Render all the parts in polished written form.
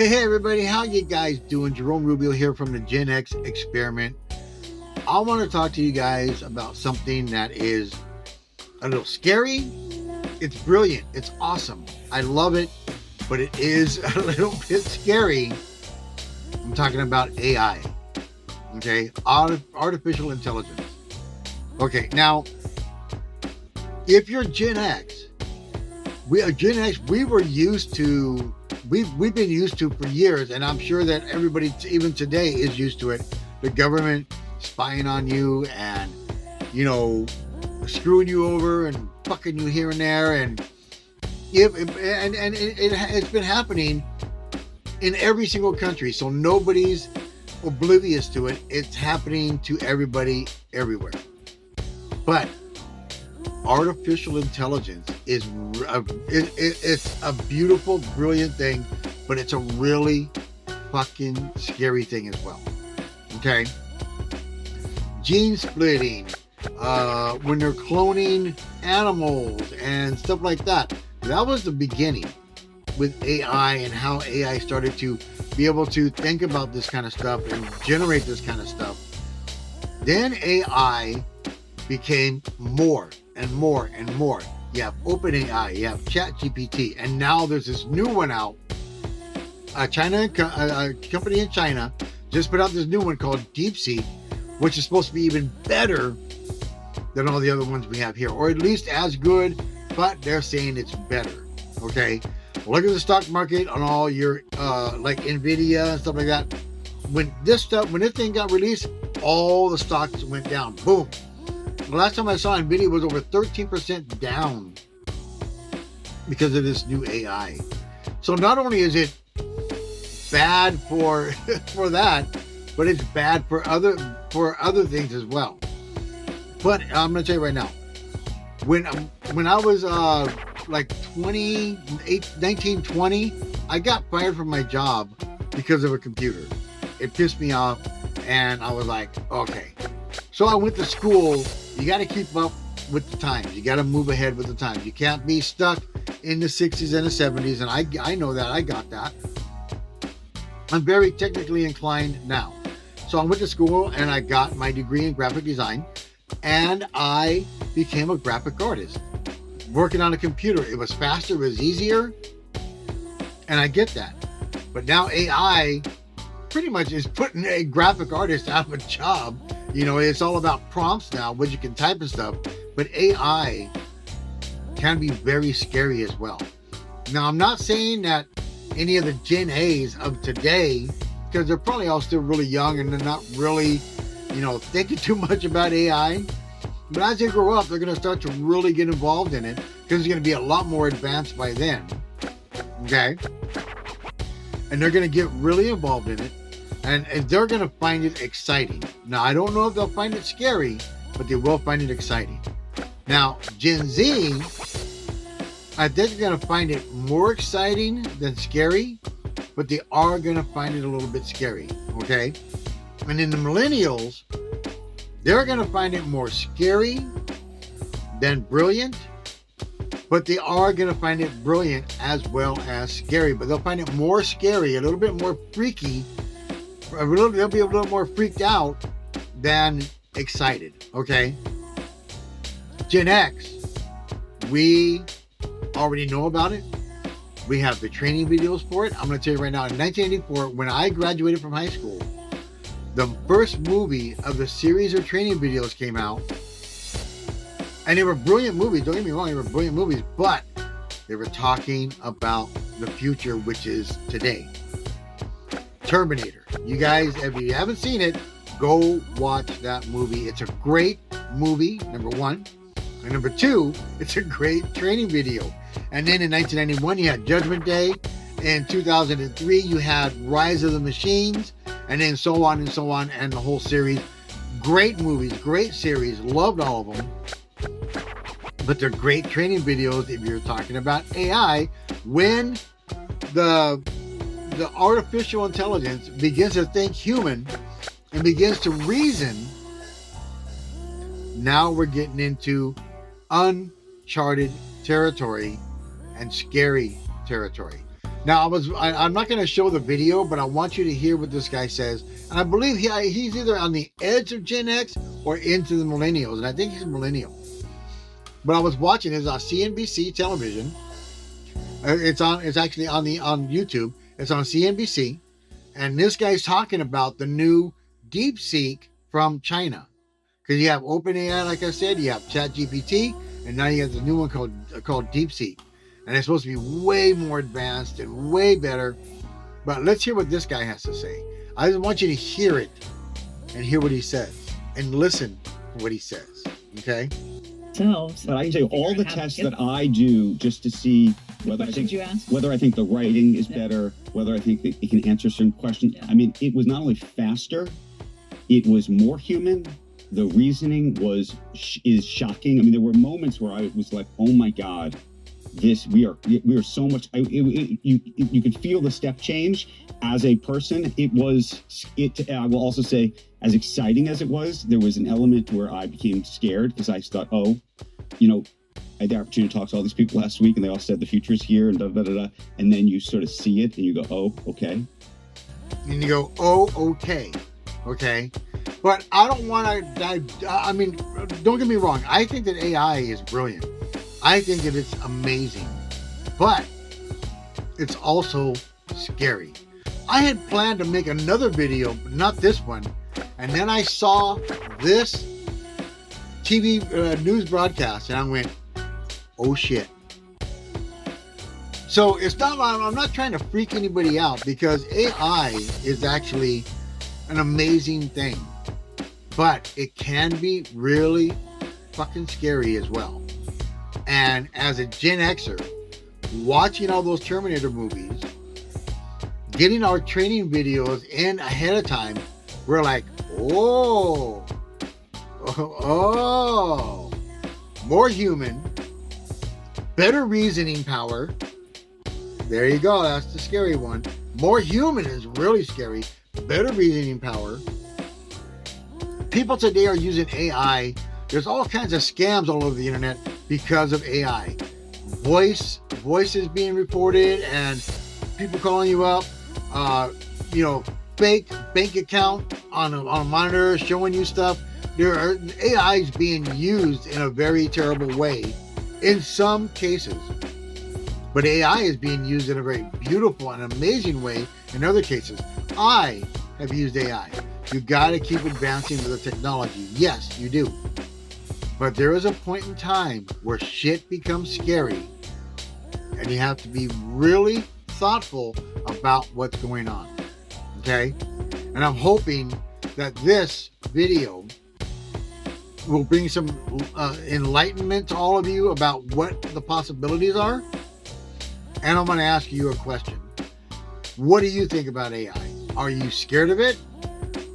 Hey everybody, how you guys doing? Jerome Rubio here from the Gen X Experiment. I want to talk to you guys about something that is a little scary. It's brilliant. It's awesome. I love it, but it is a little bit scary. I'm talking about AI. Okay, artificial intelligence. Okay, now if you're Gen X, we were used to. We've been used to for years, and I'm sure that everybody even today is used to it. The government spying on you and, screwing you over and fucking you here and there. And it's been happening in every single country. So nobody's oblivious to it. It's happening to everybody everywhere. But artificial intelligence is it's a beautiful, brilliant thing, but it's a really fucking scary thing as well. Okay, gene splitting, when they're cloning animals and stuff like that. That was the beginning with AI and how AI started to be able to think about this kind of stuff and generate this kind of stuff. Then AI became more and more and more. You have OpenAI, you have ChapGPT, and now there's this new one out. A company in China just put out this new one called DeepSeek, which is supposed to be even better than all the other ones we have here, or at least as good, but they're saying it's better. Okay, look at the stock market on all your like Nvidia and stuff like that. When this thing got released, all the stocks went down. Boom. The last time I saw Nvidia was over 13% down because of this new AI. So not only is it bad for that, but it's bad for other things as well. But I'm gonna tell you right now, when I was like 19, 20, I got fired from my job because of a computer. It pissed me off, and I was like, okay. So I went to school. You got to keep up with the times. You got to move ahead with the times. You can't be stuck in the 60s and the 70s. And I know that. I got that. I'm very technically inclined now. So I went to school and I got my degree in graphic design. And I became a graphic artist. Working on a computer. It was faster. It was easier. And I get that. But now AI pretty much is putting a graphic artist out of a job. It's all about prompts now, what you can type and stuff. But AI can be very scary as well. Now, I'm not saying that any of the Gen A's of today, because they're probably all still really young and they're not really, thinking too much about AI. But as they grow up, they're going to start to really get involved in it because it's going to be a lot more advanced by then. Okay? And they're going to get really involved in it. And they're going to find it exciting. Now, I don't know if they'll find it scary, but they will find it exciting. Now, Gen Z, I think they're going to find it more exciting than scary, but they are going to find it a little bit scary, okay? And then the Millennials, they're going to find it more scary than brilliant, but they are going to find it brilliant as well as scary. But they'll find it more scary, a little bit more freaky. They'll be a little more freaked out than excited, okay? Gen X, we already know about it. We have the training videos for it. I'm going to tell you right now, in 1984, when I graduated from high school, the first movie of the series of training videos came out. And they were brilliant movies. Don't get me wrong, they were brilliant movies, but they were talking about the future, which is today. Terminator. You guys, if you haven't seen it, go watch that movie. It's a great movie, number one. And number two, it's a great training video. And then in 1991, you had Judgment Day. In 2003, you had Rise of the Machines. And then so on and so on, and the whole series. Great movies, great series. Loved all of them. But they're great training videos if you're talking about AI. When the artificial intelligence begins to think human and begins to reason, now we're getting into uncharted territory and scary territory. Now, I'm not going to show the video, but I want you to hear what this guy says. And I believe he's either on the edge of Gen X or into the millennials. And I think he's a millennial. But I was watching this on CNBC television. It's actually on YouTube. It's on CNBC. And this guy's talking about the new DeepSeek from China. Because you have OpenAI, like I said, you have ChapGPT, and now you have the new one called DeepSeek. And it's supposed to be way more advanced and way better. But let's hear what this guy has to say. I just want you to hear it and hear what he says and listen to what he says. Okay? But I can tell you all the tests that I do just to see whether I think the writing is better, whether I think that it can answer certain questions. Yeah. I mean, it was not only faster, it was more human. The reasoning is shocking. I mean, there were moments where I was like, "Oh my God, we are so much." You could feel the step change as a person. I will also say, as exciting as it was, there was an element where I became scared because I thought, I had the opportunity to talk to all these people last week, and they all said the future's here and and then you sort of see it and you go, "Oh, okay," and you go, "Oh, okay." Okay. But I don't want to, I mean, don't get me wrong. I think that AI is brilliant. I think that it's amazing. But it's also scary. I had planned to make another video, but not this one. And then I saw this TV news broadcast and I went, oh shit. So it's not, I'm not trying to freak anybody out because AI is actually an amazing thing, but it can be really fucking scary as well. And as a Gen Xer, watching all those Terminator movies, getting our training videos in ahead of time, we're like, oh, more human, better reasoning power. There you go. That's the scary one. More human is really scary. Better reasoning power. People today are using AI. There's all kinds of scams all over the internet because of AI. Voices being reported and people calling you up. Fake bank account on a monitor showing you stuff. AI is being used in a very terrible way in some cases. But AI is being used in a very beautiful and amazing way in other cases. I have used AI. You got to keep advancing with the technology. Yes, you do. But there is a point in time where shit becomes scary and you have to be really thoughtful about what's going on. Okay? And I'm hoping that this video will bring some enlightenment to all of you about what the possibilities are. And I'm going to ask you a question. What do you think about AI? Are you scared of it?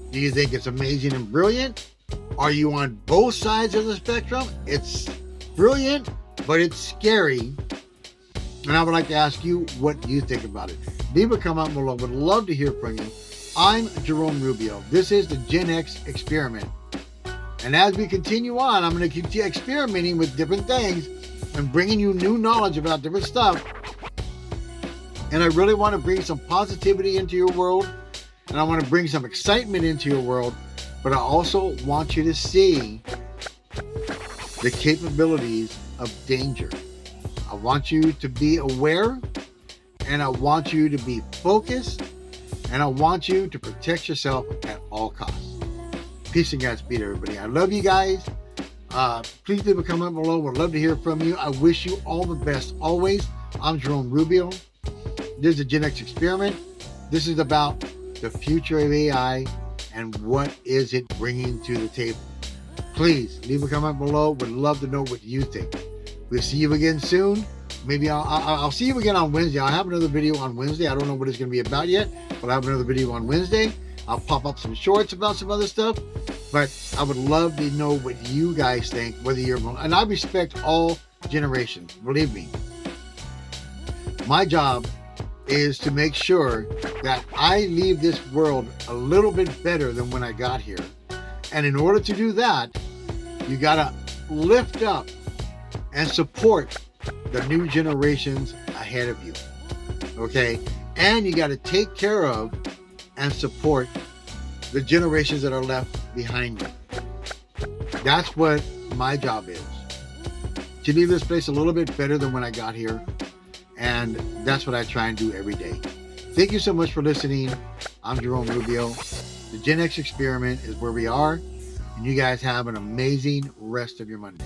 Do you think it's amazing and brilliant? Are you on both sides of the spectrum? It's brilliant, but it's scary. And I would like to ask you what you think about it. Leave a comment below. Would love to hear from you. I'm Jerome Rubio. This is the Gen X Experiment. And as we continue on, I'm going to keep experimenting with different things and bringing you new knowledge about different stuff. And I really want to bring some positivity into your world. And I want to bring some excitement into your world. But I also want you to see the capabilities of danger. I want you to be aware. And I want you to be focused. And I want you to protect yourself at all costs. Peace and Godspeed, everybody. I love you guys. Please leave a comment below. Would love to hear from you. I wish you all the best always. I'm Jerome Rubio. This is the Gen X Experiment. This is about the future of AI and what is it bringing to the table. Please leave a comment below. Would love to know what you think. We'll see you again soon. Maybe I'll see you again on Wednesday. I'll have another video on Wednesday. I don't know what it's going to be about yet, but I'll have another video on Wednesday. I'll pop up some shorts about some other stuff, but I would love to know what you guys think, whether you're, and I respect all generations, believe me. My job is to make sure that I leave this world a little bit better than when I got here. And in order to do that, you got to lift up and support the new generations ahead of you. Okay. And you got to take care of and support the generations that are left behind you. That's what my job is. To leave this place a little bit better than when I got here. And that's what I try and do every day. Thank you so much for listening. I'm Jerome Rubio. The Gen X Experiment is where we are. And you guys have an amazing rest of your Monday.